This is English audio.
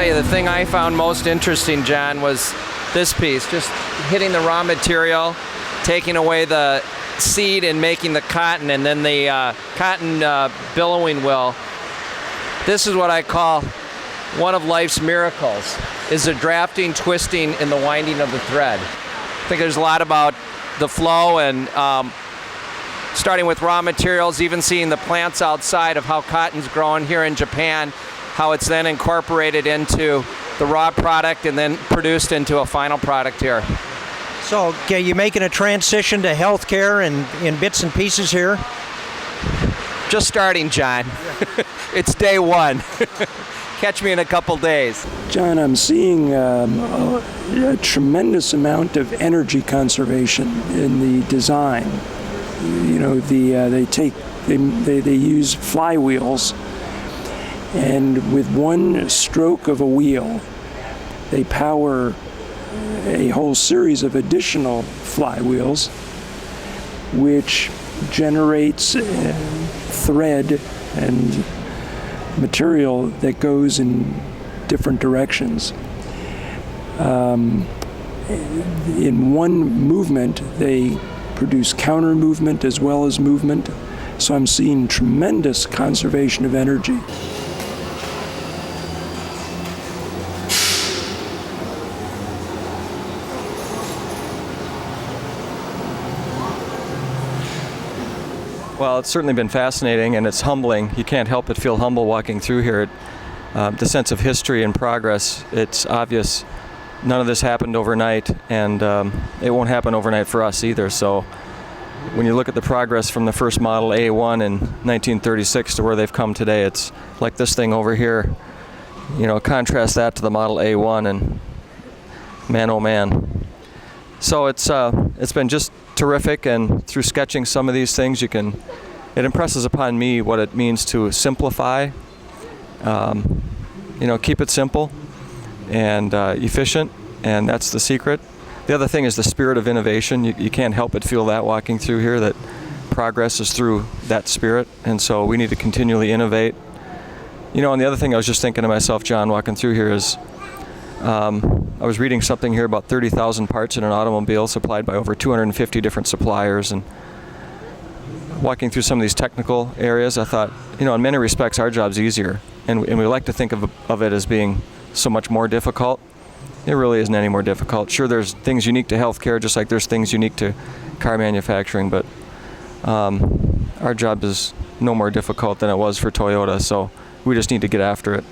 tell you, the thing I found most interesting, John, was this piece, just hitting the raw material, taking away the seed and making the cotton, and then the cotton billowing wheel. This is what I call one of life's miracles, is the drafting, twisting, and the winding of the thread. I think there's a lot about the flow and starting with raw materials, even seeing the plants outside of how cotton's grown here in Japan, how it's then incorporated into the raw product and then produced into a final product here. So, okay, you making a transition to healthcare and in bits and pieces here? Just starting, John. It's day one. Catch me in a couple days. John, I'm seeing a tremendous amount of energy conservation in the design. You know, they use flywheels, and with one stroke of a wheel, they power a whole series of additional flywheels, which generates thread and material that goes in different directions. In one movement, they produce counter movement as well as movement. So I'm seeing tremendous conservation of energy. Well, it's certainly been fascinating, and it's humbling. You can't help but feel humble walking through here. The sense of history and progress, it's obvious none of this happened overnight, and it won't happen overnight for us either. So when you look at the progress from the first model A1 in 1936 to where they've come today, it's like this thing over here. You know, contrast that to the model A1, and man, oh man. So it's been just terrific, and through sketching some of these things, it impresses upon me what it means to simplify. Keep it simple and efficient, and that's the secret. The other thing is the spirit of innovation. You can't help but feel that walking through here, that progress is through that spirit, and so we need to continually innovate. You know, and the other thing I was just thinking to myself, John, walking through here is, I was reading something here about 30,000 parts in an automobile supplied by over 250 different suppliers, and walking through some of these technical areas, I thought, you know, in many respects our job's easier, and we like to think of it as being so much more difficult. It really isn't any more difficult. Sure, there's things unique to healthcare, just like there's things unique to car manufacturing, but our job is no more difficult than it was for Toyota, so we just need to get after it.